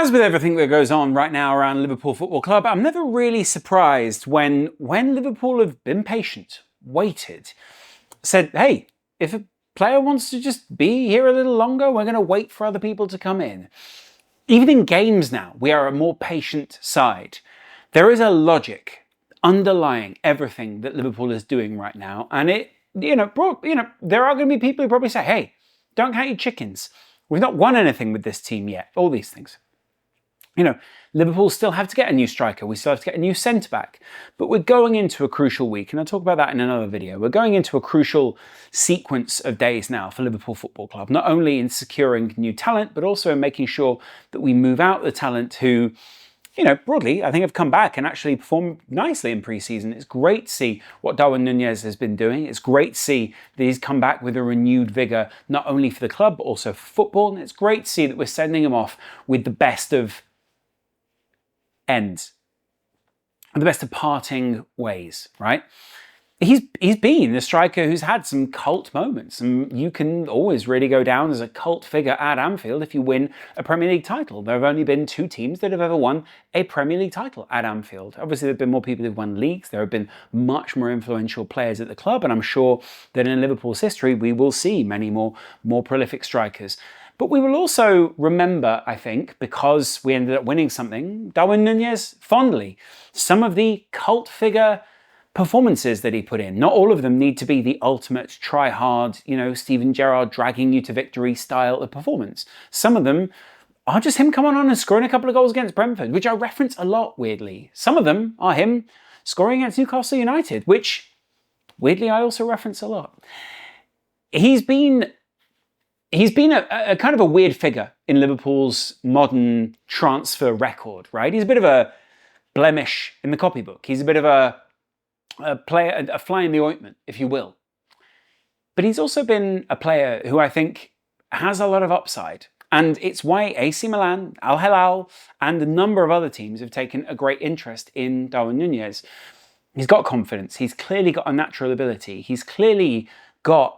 As with everything that goes on right now around Liverpool Football Club, I'm never really surprised when Liverpool have been patient, waited, said, hey, if a player wants to just be here a little longer, we're going to wait for other people to come in. Even in games now, we are a more patient side. There is a logic underlying everything that Liverpool is doing right now, and there are going to be people who probably say, hey, don't count your chickens. We've not won anything with this team yet. All these things. Liverpool still have to get a new striker. We still have to get a new centre-back. But we're going into a crucial week, and I'll talk about that in another video. We're going into a crucial sequence of days now for Liverpool Football Club, not only in securing new talent, but also in making sure that we move out the talent who, broadly, I think have come back and actually performed nicely in pre-season. It's great to see what Darwin Nunez has been doing. It's great to see that he's come back with a renewed vigour, not only for the club, but also for football. And it's great to see that we're sending him off with the best of ends, the best of parting ways, right? He's been the striker who's had some cult moments, and you can always really go down as a cult figure at Anfield if you win a Premier League title. There have only been 2 teams that have ever won a Premier League title at Anfield. Obviously, there have been more people who've won leagues. There have been much more influential players at the club, and I'm sure that in Liverpool's history, we will see many more prolific strikers. But we will also remember, I think, because we ended up winning something, Darwin Nunez fondly. Some of the cult figure performances that he put in. Not all of them need to be the ultimate try-hard, Steven Gerrard dragging you to victory style of performance. Some of them are just him coming on and scoring a couple of goals against Brentford, which I reference a lot, weirdly. Some of them are him scoring against Newcastle United, which, weirdly, I also reference a lot. He's been a kind of a weird figure in Liverpool's modern transfer record, right? He's a bit of a blemish in the copybook. He's a bit of a player, a fly in the ointment, if you will. But he's also been a player who I think has a lot of upside. And it's why AC Milan, Al Hilal, and a number of other teams have taken a great interest in Darwin Nunez. He's got confidence. He's clearly got a natural ability. He's clearly got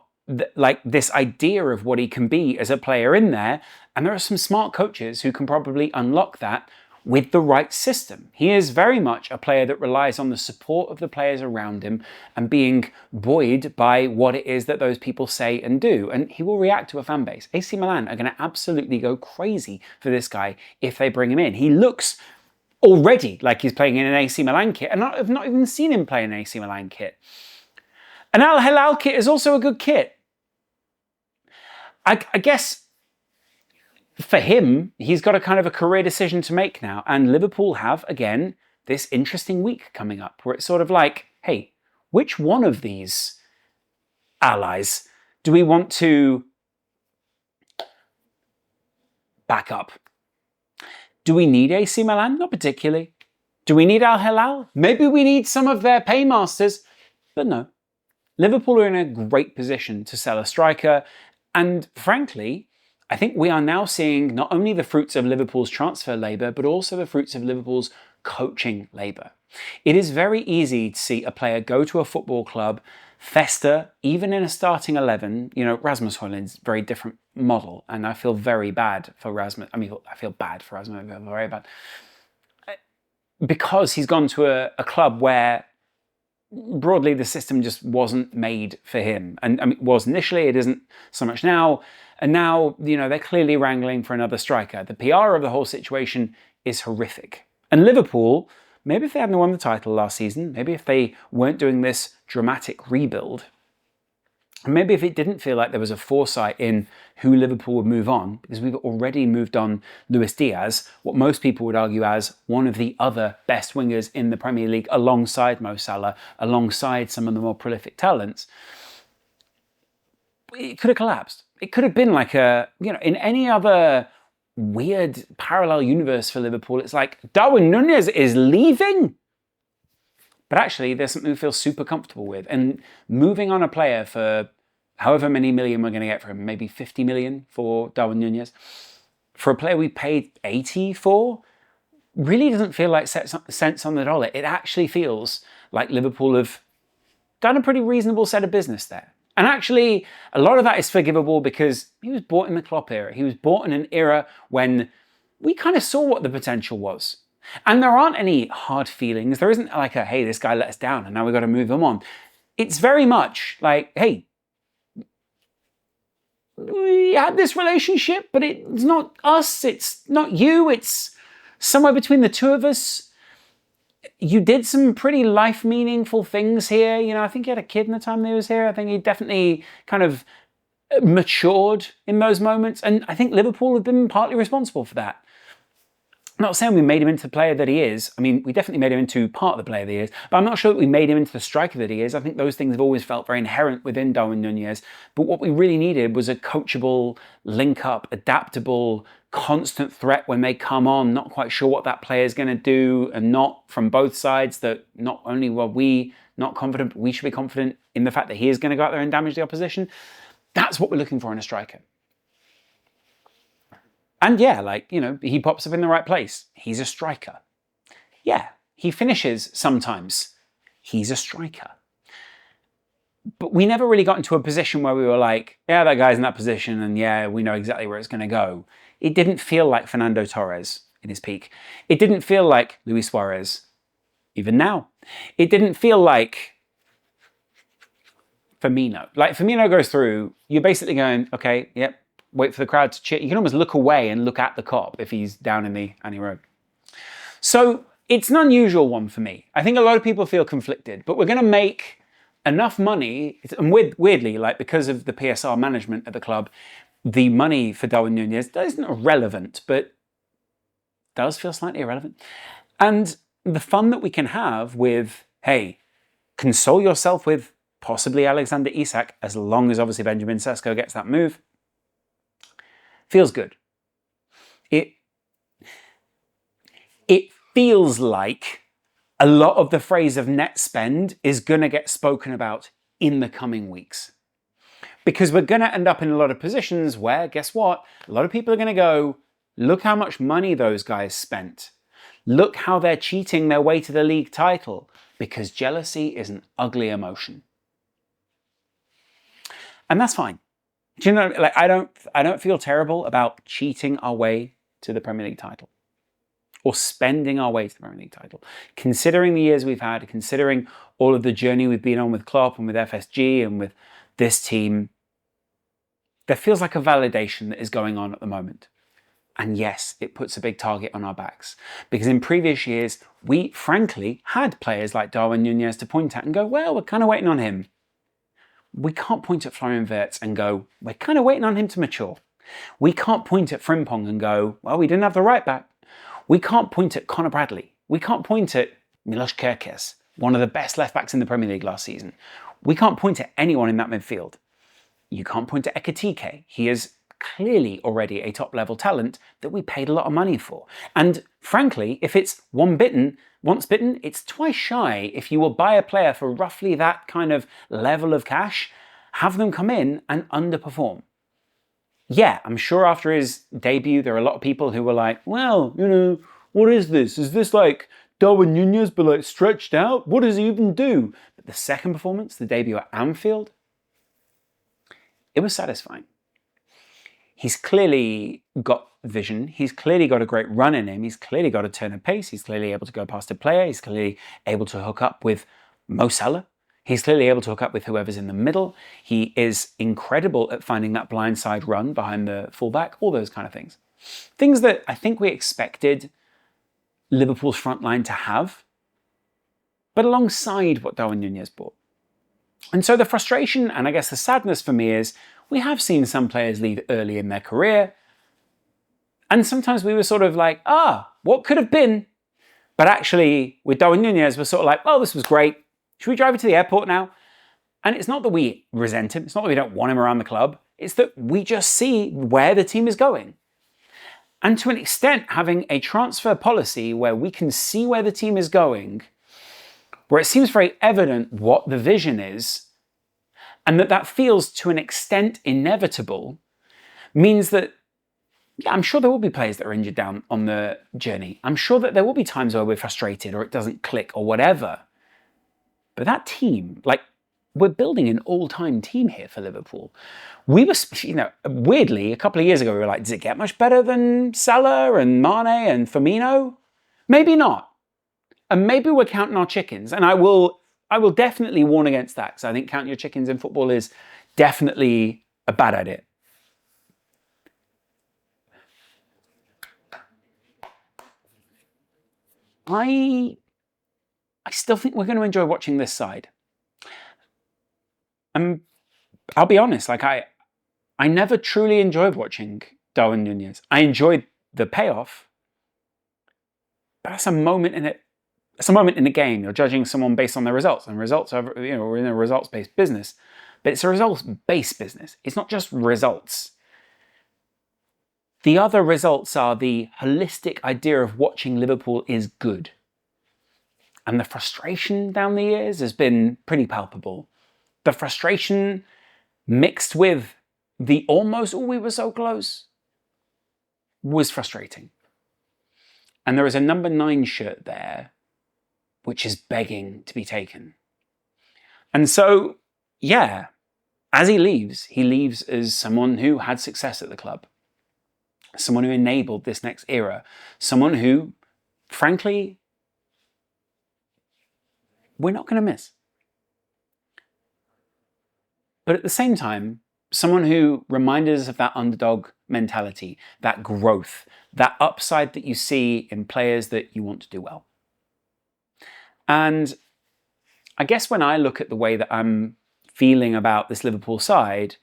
this idea of what he can be as a player in there, and there are some smart coaches who can probably unlock that with the right system. He is very much a player that relies on the support of the players around him and being buoyed by what it is that those people say and do, and he will react to a fan base. AC Milan are going to absolutely go crazy for this guy if they bring him in. He looks already like he's playing in an AC Milan kit, and I've not even seen him play in an AC Milan kit. An Al Hilal kit is also a good kit. I guess for him, he's got a kind of a career decision to make now. And Liverpool have, again, this interesting week coming up where it's sort of like, hey, which one of these allies do we want to back up? Do we need AC Milan? Not particularly. Do we need Al Hilal? Maybe we need some of their paymasters, but no. Liverpool are in a great position to sell a striker. And frankly, I think we are now seeing not only the fruits of Liverpool's transfer labour, but also the fruits of Liverpool's coaching labour. It is very easy to see a player go to a football club, fester, even in a starting 11. Rasmus Højlund's a very different model, and I feel very bad for Rasmus. I feel bad for Rasmus, I feel very bad. Because he's gone to a club where broadly, the system just wasn't made for him. And it was initially, it isn't so much now. And now, they're clearly wrangling for another striker. The PR of the whole situation is horrific. And Liverpool, maybe if they hadn't won the title last season, maybe if they weren't doing this dramatic rebuild, and maybe if it didn't feel like there was a foresight in who Liverpool would move on, because we've already moved on Luis Diaz, what most people would argue as one of the other best wingers in the Premier League, alongside Mo Salah, alongside some of the more prolific talents, it could have collapsed. It could have been like in any other weird parallel universe for Liverpool, it's like, Darwin Nunez is leaving? But actually, there's something we feel super comfortable with. And moving on a player for however many million we're going to get for him, maybe 50 million for Darwin Nunez, for a player we paid 80 for, really doesn't feel like cents on the dollar. It actually feels like Liverpool have done a pretty reasonable set of business there. And actually, a lot of that is forgivable because he was bought in the Klopp era. He was bought in an era when we kind of saw what the potential was. And there aren't any hard feelings. There isn't like a, hey, this guy let us down and now we've got to move him on. It's very much like, hey, we had this relationship, but it's not us, it's not you, it's somewhere between the two of us. You did some pretty life meaningful things here. You know, I think he had a kid in the time that he was here. I think he definitely kind of matured in those moments. And I think Liverpool have been partly responsible for that. I'm not saying we made him into the player that he is. I mean, we definitely made him into part of the player that he is, but I'm not sure that we made him into the striker that he is. I think those things have always felt very inherent within Darwin Nunez. But what we really needed was a coachable, link-up, adaptable, constant threat when they come on, not quite sure what that player is going to do, and not from both sides that not only were we not confident, but we should be confident in the fact that he is going to go out there and damage the opposition. That's what we're looking for in a striker. And yeah, like, you know, he pops up in the right place. He's a striker. Yeah, he finishes sometimes. He's a striker. But we never really got into a position where we were like, yeah, that guy's in that position and yeah, we know exactly where it's going to go. It didn't feel like Fernando Torres in his peak. It didn't feel like Luis Suarez, even now. It didn't feel like Firmino. Like Firmino goes through, you're basically going, okay, yep, wait for the crowd to cheer. You can almost look away and look at the cop if he's down in the Annie Road. So it's an unusual one for me. I think a lot of people feel conflicted, but we're going to make enough money, and weirdly, like because of the PSR management at the club, the money for Darwin Nunez isn't irrelevant, but does feel slightly irrelevant. And the fun that we can have with, hey, console yourself with possibly Alexander Isak, as long as obviously Benjamin Sesko gets that move, feels good. It feels like a lot of the phrase of net spend is going to get spoken about in the coming weeks. Because we're going to end up in a lot of positions where, guess what? A lot of people are going to go, look how much money those guys spent. Look how they're cheating their way to the league title. Because jealousy is an ugly emotion. And that's fine. Do you know, like I don't feel terrible about cheating our way to the Premier League title or spending our way to the Premier League title. Considering the years we've had, considering all of the journey we've been on with Klopp and with FSG and with this team, there feels like a validation that is going on at the moment. And yes, it puts a big target on our backs because in previous years, we frankly had players like Darwin Nunez to point at and go, well, we're kind of waiting on him. We can't point at Florian Wirtz and go, we're kind of waiting on him to mature. We can't point at Frimpong and go, well, we didn't have the right back. We can't point at Conor Bradley. We can't point at Milos Kerkez, one of the best left backs in the Premier League last season. We can't point at anyone in that midfield. You can't point at Ekitike. He is clearly already a top level talent that we paid a lot of money for. And frankly, if it's once bitten, it's twice shy. If you will buy a player for roughly that kind of level of cash, have them come in and underperform. Yeah, I'm sure after his debut, there are a lot of people who were like, well, you know, what is this? Is this like Darwin Nunez but like stretched out? What does he even do? But the second performance, the debut at Anfield, it was satisfying. He's clearly got vision. He's clearly got a great run in him. He's clearly got a turn of pace. He's clearly able to go past a player. He's clearly able to hook up with Mo Salah. He's clearly able to hook up with whoever's in the middle. He is incredible at finding that blindside run behind the fullback, all those kind of things. Things that I think we expected Liverpool's front line to have, but alongside what Darwin Nunez brought. And so the frustration and I guess the sadness for me is we have seen some players leave early in their career. And sometimes we were sort of like, what could have been? But actually, with Darwin Nunez, we're sort of like, oh, this was great. Should we drive it to the airport now? And it's not that we resent him. It's not that we don't want him around the club. It's that we just see where the team is going. And to an extent, having a transfer policy where we can see where the team is going, where it seems very evident what the vision is, and that feels to an extent inevitable, means that, yeah, I'm sure there will be players that are injured down on the journey. I'm sure that there will be times where we're frustrated or it doesn't click or whatever. But that team, like we're building an all-time team here for Liverpool. We were, weirdly, a couple of years ago, we were like, does it get much better than Salah and Mane and Firmino? Maybe not. And maybe we're counting our chickens. And I will definitely warn against that, because I think counting your chickens in football is definitely a bad idea. I still think we're going to enjoy watching this side. I'll be honest, like I never truly enjoyed watching Darwin Nunez. I enjoyed the payoff, but that's a moment in it. It's a moment in the game. You're judging someone based on their results, and results are, we're in a results-based business, but it's a results-based business. It's not just results. The other results are the holistic idea of watching Liverpool is good. And the frustration down the years has been pretty palpable. The frustration mixed with the almost, oh, we were so close, was frustrating. And there is a number 9 shirt there, which is begging to be taken. And so, yeah, as he leaves as someone who had success at the club, someone who enabled this next era, someone who, frankly, we're not going to miss. But at the same time, someone who reminded us of that underdog mentality, that growth, that upside that you see in players that you want to do well. And I guess when I look at the way that I'm feeling about this Liverpool side,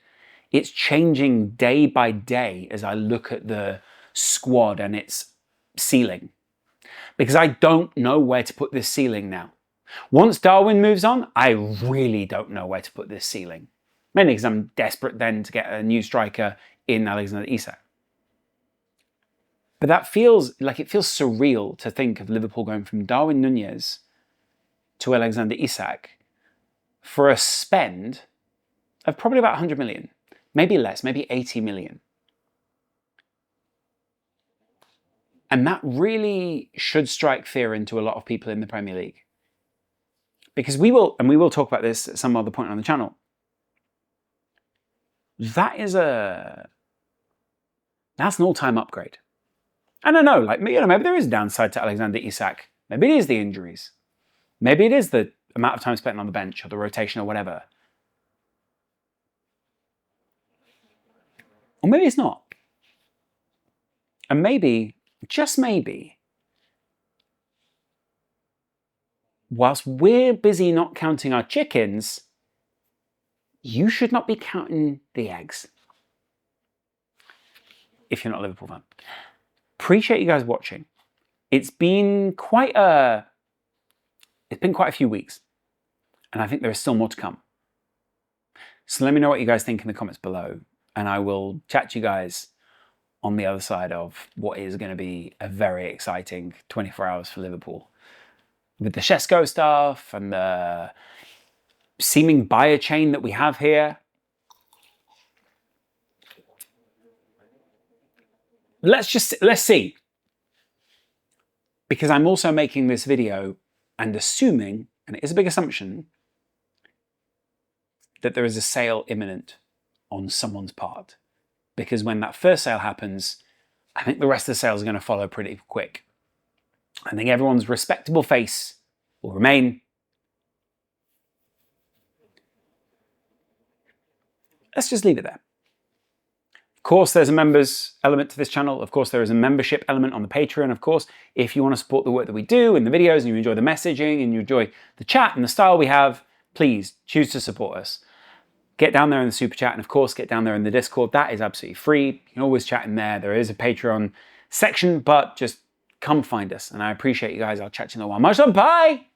it's changing day by day as I look at the squad and its ceiling. Because I don't know where to put this ceiling now. Once Darwin moves on, I really don't know where to put this ceiling. Mainly because I'm desperate then to get a new striker in Alexander Isak. But that feels surreal to think of Liverpool going from Darwin Nunez to Alexander Isak for a spend of probably about 100 million. Maybe less, maybe 80 million. And that really should strike fear into a lot of people in the Premier League. Because we will talk about this at some other point on the channel. That's an all-time upgrade. I don't know, maybe there is a downside to Alexander Isak. Maybe it is the injuries. Maybe it is the amount of time spent on the bench or the rotation or whatever. Or maybe it's not. And maybe, just maybe, whilst we're busy not counting our chickens, you should not be counting the eggs. If you're not a Liverpool fan. Appreciate you guys watching. It's been quite a few weeks, and I think there is still more to come. So let me know what you guys think in the comments below, and I will chat to you guys on the other side of what is going to be a very exciting 24 hours for Liverpool. With the Shesko stuff and the seeming buyer chain that we have here. Let's see. Because I'm also making this video and assuming, and it is a big assumption, that there is a sale imminent on someone's part. Because when that first sale happens, I think the rest of the sales are going to follow pretty quick. I think everyone's respectable face will remain. Let's just leave it there. Of course, there's a members element to this channel. Of course, there is a membership element on the Patreon. Of course, if you want to support the work that we do and the videos, and you enjoy the messaging and you enjoy the chat and the style we have, please choose to support us. Get down there in the super chat, and of course, get down there in the Discord. That is absolutely free. You can always chat in there. There is a Patreon section, but just come find us. And I appreciate you guys. I'll chat to you in a while. Much love. Bye.